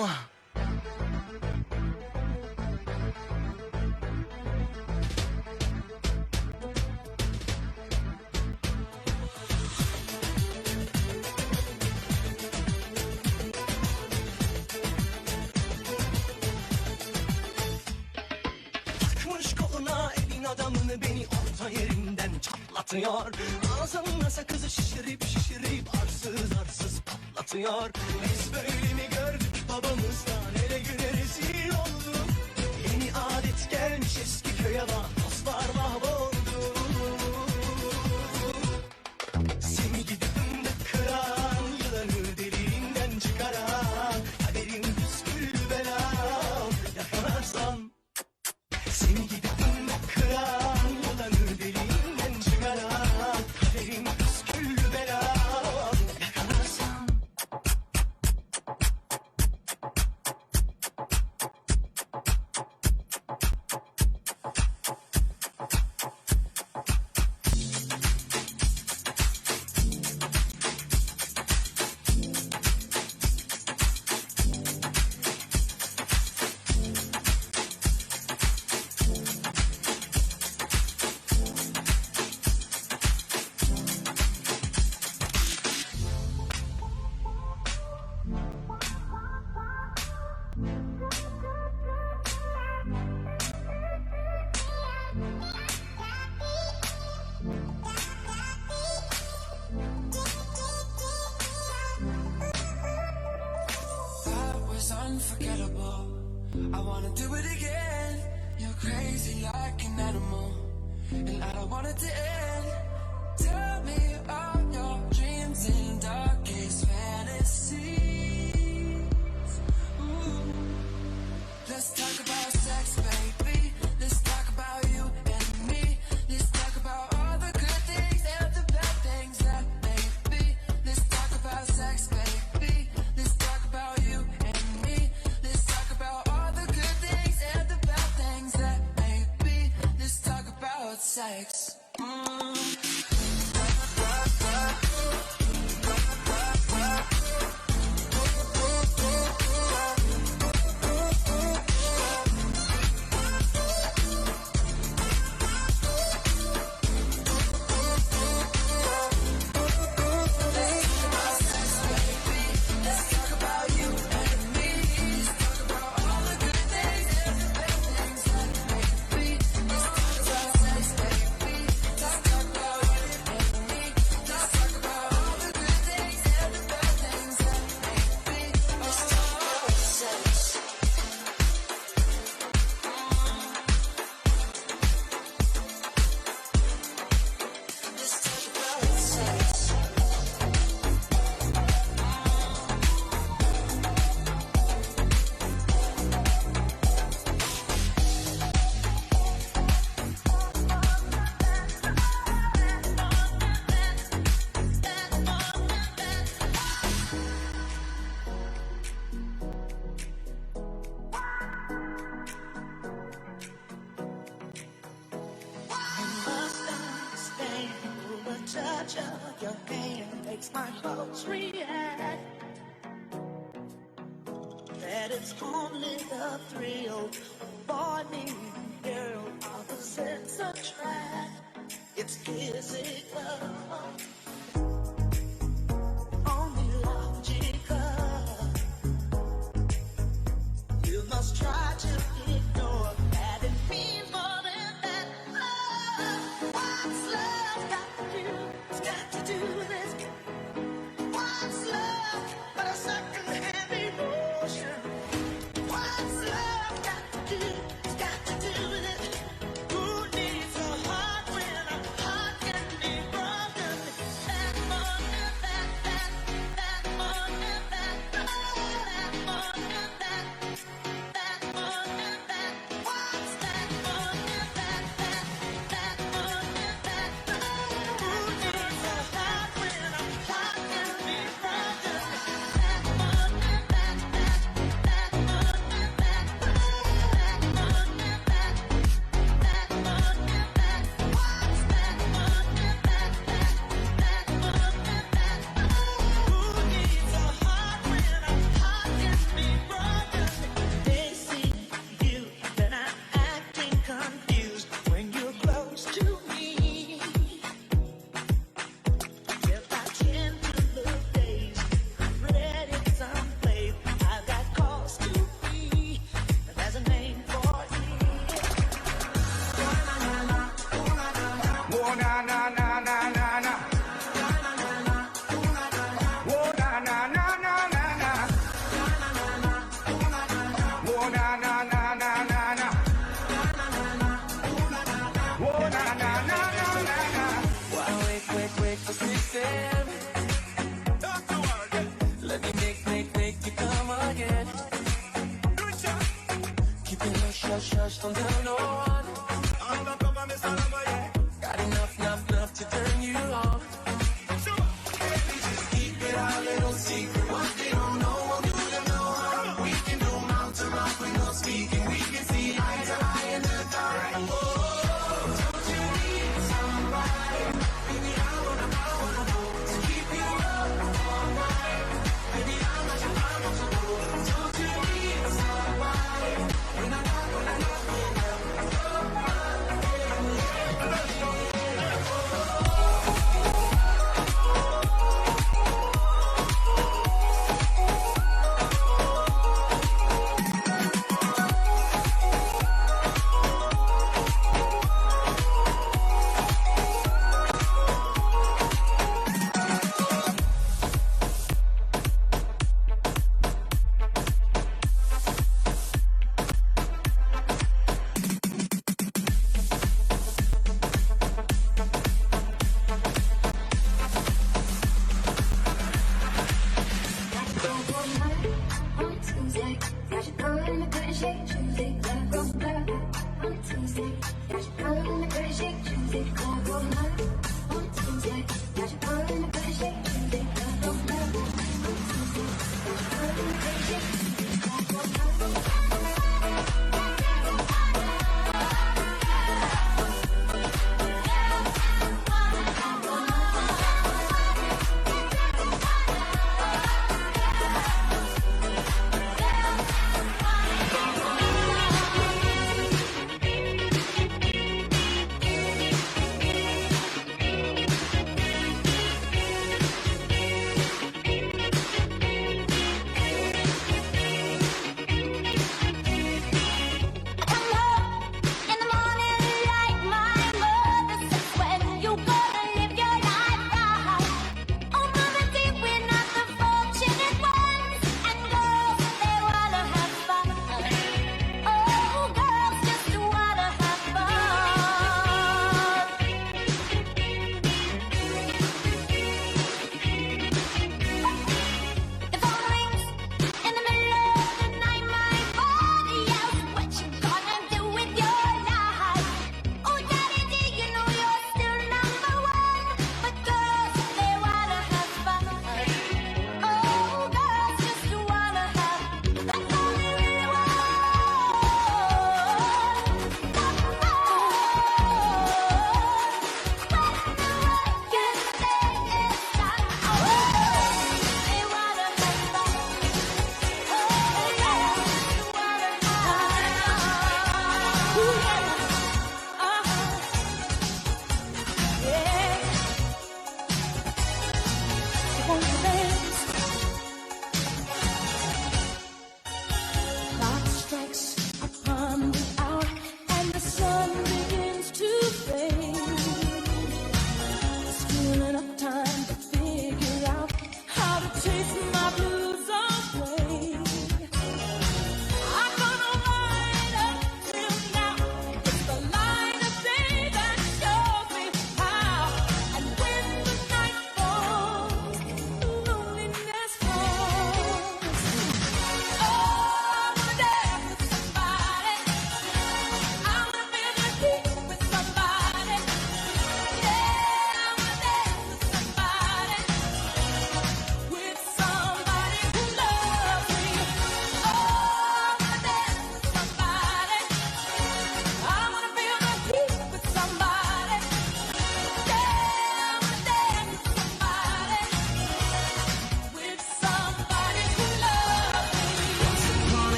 Takmış koluna elin adamını, beni orta yerinden çatlatıyor. Ağzımla sakızı şişirip şişirip arsız arsız patlatıyor. Biz böyle mi gördük babamızdan, ele güne rezil olduk. Yeni adet gelmiş eski köye bak, dostlar mahvoldu. Seni gidip de kıran, yılanı deliğinden çıkaran, kaderin püsküllü belam yakalarsan. Seni gidip de kıran, yılanı deliğinden çıkaran, kaderin püsküllü belam yakalarsan. That was unforgettable. I wanna do it again. You're crazy like an animal, and I don't want it to end. Tell me all your dreams and darkest fantasies. Ooh. Let's talk about sex, baby. Let's talk about you and me. Let's talk about all the good things and the bad things that may be. Let's talk about sex, baby. Let's talk about you and me. Let's talk about all the good things and the bad things that may be. Let's talk about sex. Touch of your hand makes my pulse react. That it's only the thrill of boy meeting girl, opposites attract. It's physical, only logical. You must try to ignore that it means more than that. Oh, what's love got to do? It's got to do with it. What's love but a second-hand emotion? What's love got to do? It's got to do with it. Who needs a heart when a heart can be broken? Don't tell no one. Undercover, Mr. Lover, yeah. Got enough to turn you on. Baby, just keep it our little secret. What they don't know, we'll do them no harm. We can do mouth to mouth with no speaking. We can see eye to eye in the dark. Oh, don't you need somebody? Baby, I wanna know to keep you up all night. Baby, I'm not your don't you need somebody? When I knock,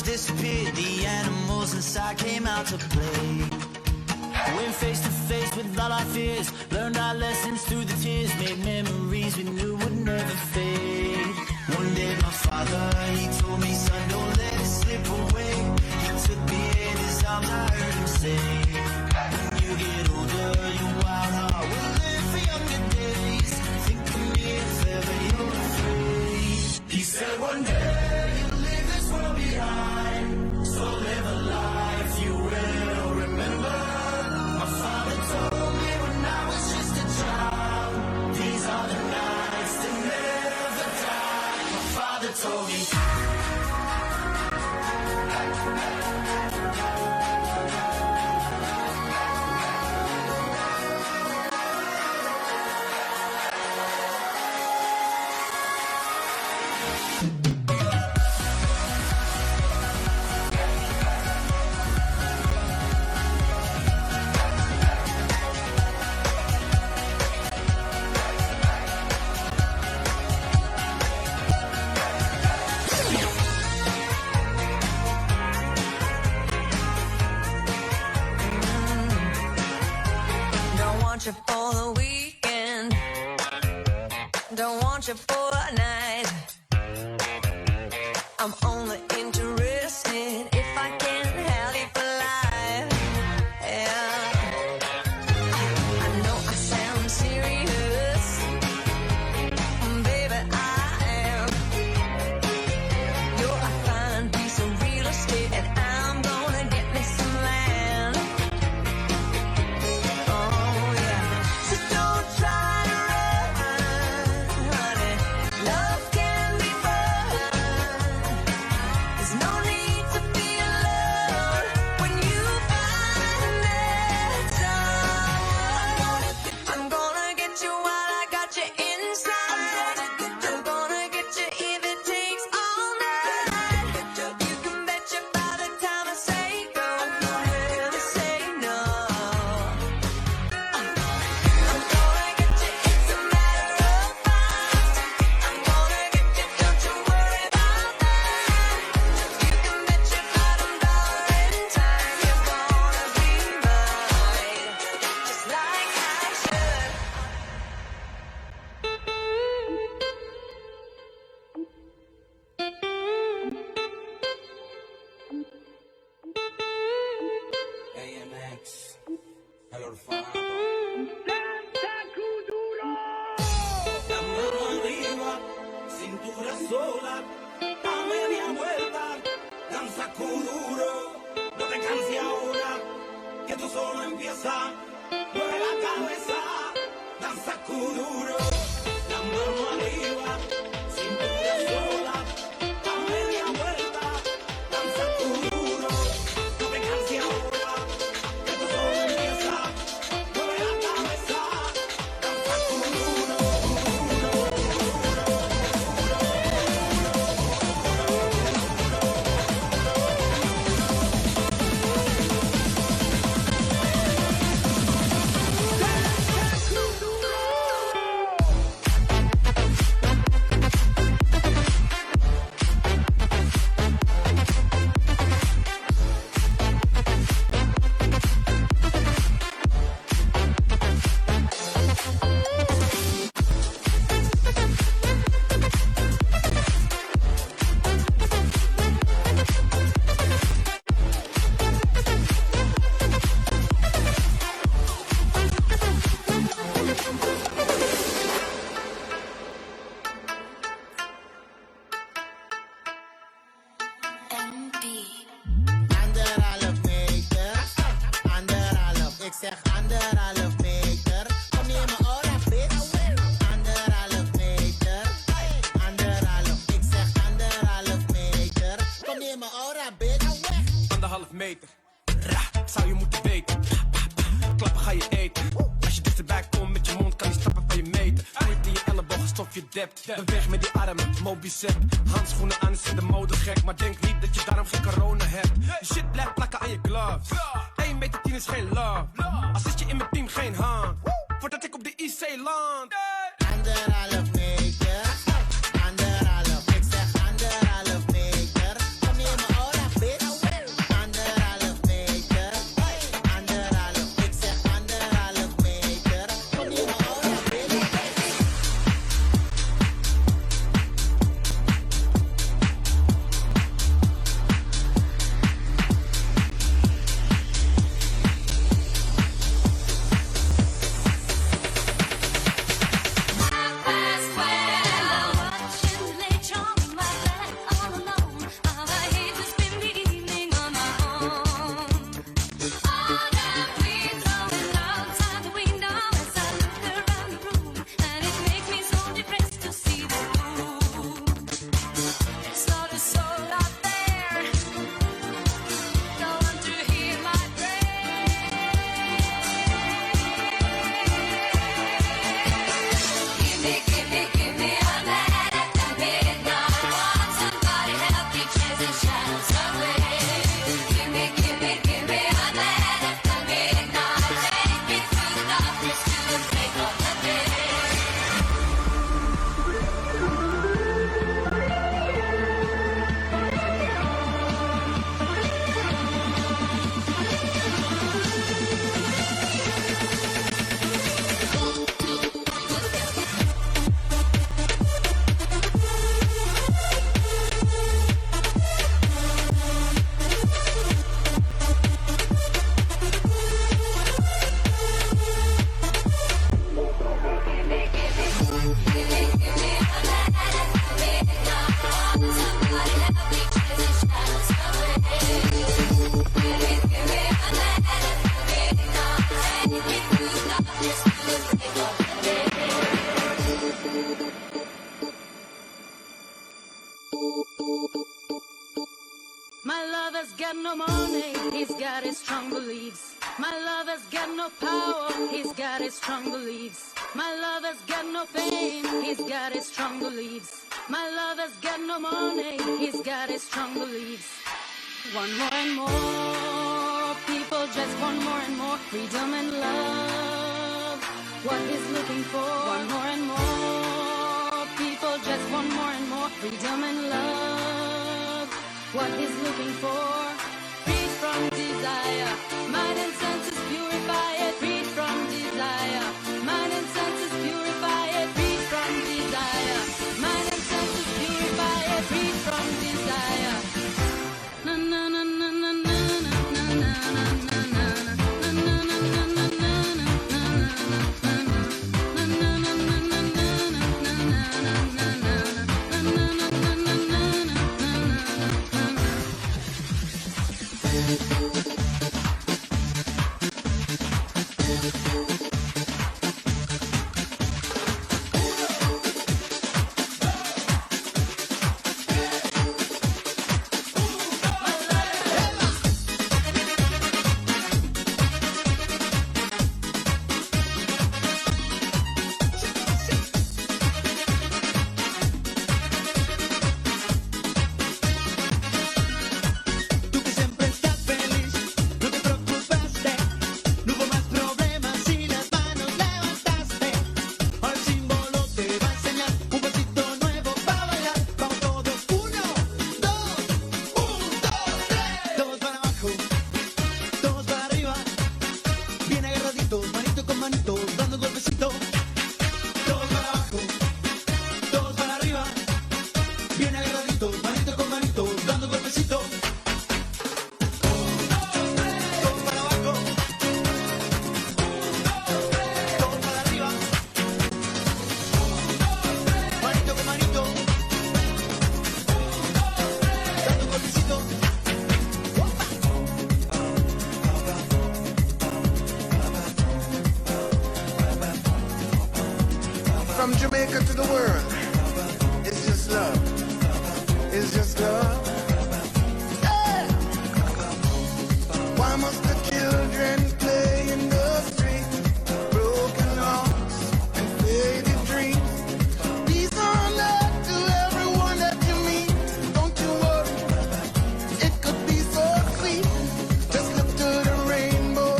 disappeared. The animals inside came out to play. Went face to face with all our fears. Learned our lessons through the tears. Made memories we knew would never fade. One day my father, he told me, son, don't let it slip away. He took me in his arms, I heard him say, when you get older, your wild heart will live for younger days. Think of me if ever you're afraid. He said one day you'll leave this world behind, so live a life you will remember. My father told me when I was just a child, Don't want you for the weekend. Don't want you for a night. I'm only interested if I can have you for life. Yeah. I know I sound serious, baby, I am. You're a fine piece of real estate, and I'm gonna get me some land. Oh yeah. So don't try to run, honey. Love can be fun. There's no need to be alone when you find that someone. I'm gonna get you while I got you inside. I'm gonna get you if it takes all night. You can bet you by the time I say go, you'll never say no. I'm gonna get you, it's a matter of fact. I'm gonna get you, don't you worry about that. You can bet your bottom dollar in time you're gonna be mine, just like I should. AMX, el orfanato. La mano arriba, cintura sola, a media vuelta, danza kuduro. No te canses ahora, que tú solo empieza. Mueve la cabeza, danza kuduro. La mano arriba, cintura sola, a media vuelta, danza kuduro. No te canses ahora, que tú solo empieza. Mueve la cabeza, danza kuduro. Anderhalf meter, anderhalf, ik zeg anderhalf meter. Kom neer mijn ora, bitch. Anderhalf meter, anderhalf, ik zeg anderhalf meter. Kom neer mijn ora, bitch. Anderhalf meter. Ra, zou je moeten weten. Klappen ga je eten. Als je dichterbij komt met je mond kan die stappen van je meten. Voert in je elleboog, stof je dept. Beweeg met die armen, mobicep. Handschoenen aan is in de mode gek. Maar denk niet dat je daarom geen corona hebt. Je shit blijft plakken aan je gloves. 1 meter 10 is geen love. Als zit je in mijn team geen hand. Voordat ik op de IC land. Anderhalf meter, anderhalf, ik zeg anderhalf meter. Kom neer mijn ora, bitch. Anderhalf meter, anderhalf, ik zeg anderhalf meter. Kom neer mijn ora, bitch. My lover's got no money, he's got his strong beliefs. My lover's got no power, he's got his strong beliefs. My lover's got no fame, he's got his strong beliefs. My lover's got no money, he's got his strong beliefs. One more and more, people just want more and more freedom and love. What he's looking for, one more and more, people just want more and more freedom and love. What he's looking for, freed from desire, mind and senses purify it, freed from desire, mind and senses purify it, freed from desire, mind and senses purify it, freed from desire. Na na na na na na na na na na na. From Jamaica to the world, it's just love. It's just love. Yeah. Why must the children play in the street? Broken hearts and faded dreams. Peace on earth to everyone that you meet. Don't you worry, it could be so sweet. Just look to the rainbow,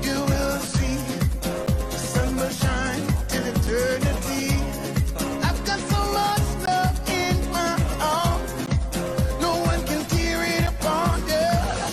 you will see. The sun will shine till eternity. I've got so much love in my heart, no one can tear it apart, yeah.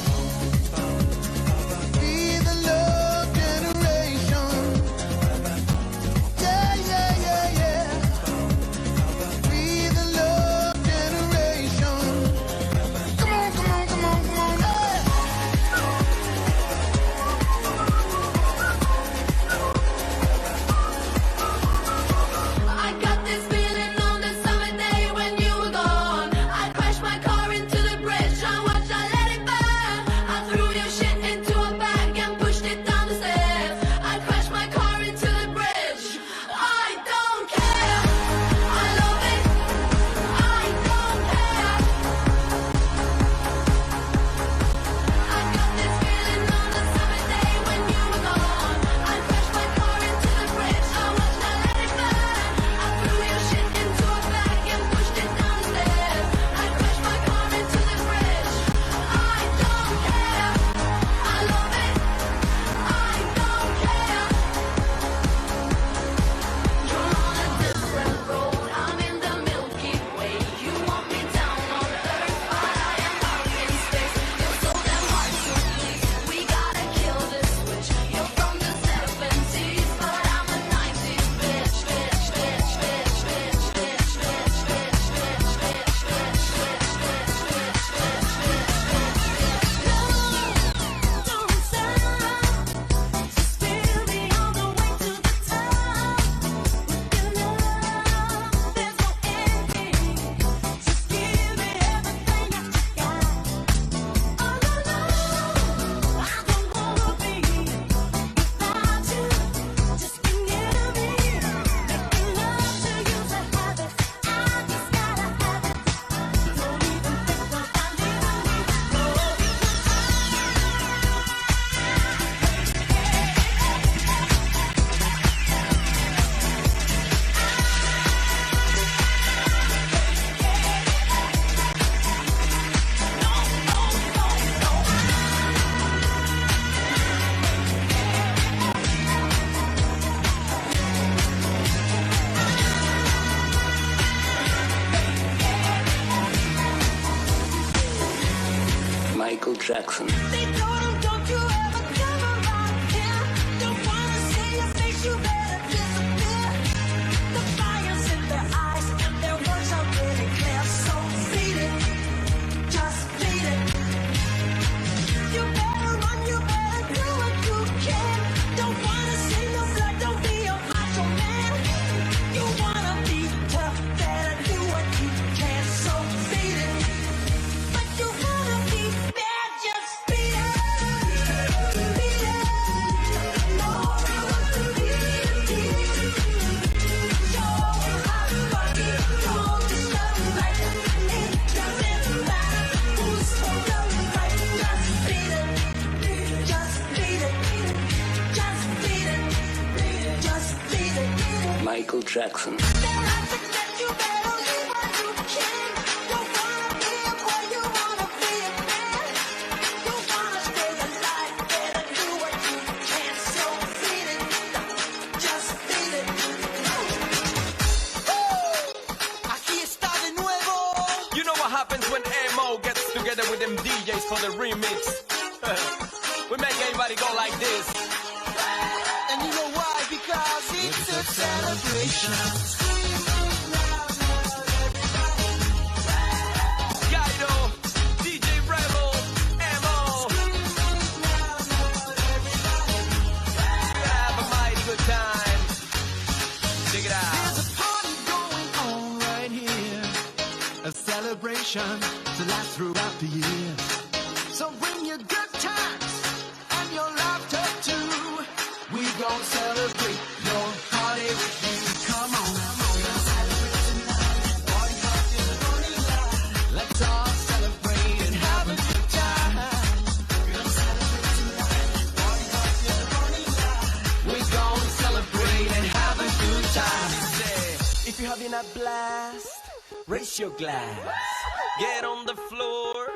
Jackson. They told him, don't you ever come around here. Don't wanna see your face, you better disappear. The fire's in their eyes and their words are really clear. So beat it, just beat it. You better run, you better do what you can. Don't wanna see no blood, don't be a macho man. You wanna be tough, better do what you can. So beat it. But you wanna be bad, just beat it. Beat it. No, I want to beat it. Show how funny, don't stop right. It doesn't matter who's for the right. Just beat it. Just beat it. Just beat it. Just beat it. Michael Jackson. They're out to get you, better do what you can. Don't wanna be a boy, you wanna be a man. You wanna stay alive, better do what you can. So beat it, just beat it. Aquí está de nuevo. You know what happens when MO gets together with them DJs for the remix. We make everybody go like this. And you know why? Because it's a celebration. Guido, DJ Rebel, MO. Have a mighty good time. Check it out. There's a party going on right here. A celebration to last throughout the year. So bring your good times and your laughter too. We gon' celebrate your party with you. Come on. Let's all celebrate and have a good time. We gon' celebrate and have a good time. If you're having a blast, raise your glass. Get on the floor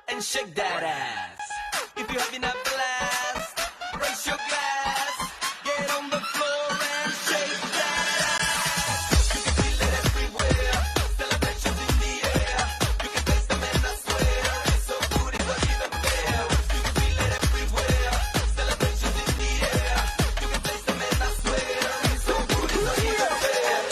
and shake that ass. If you're having a blast, raise your glass. Get on the floor and shake that ass. You can feel it everywhere. Celebrations in the air. You can taste them and I swear it's so good it was even fair. You can feel it everywhere. Celebrations in the air. You can taste them and I swear it's so good it was even fair.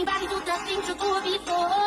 Anybody do the things you do before?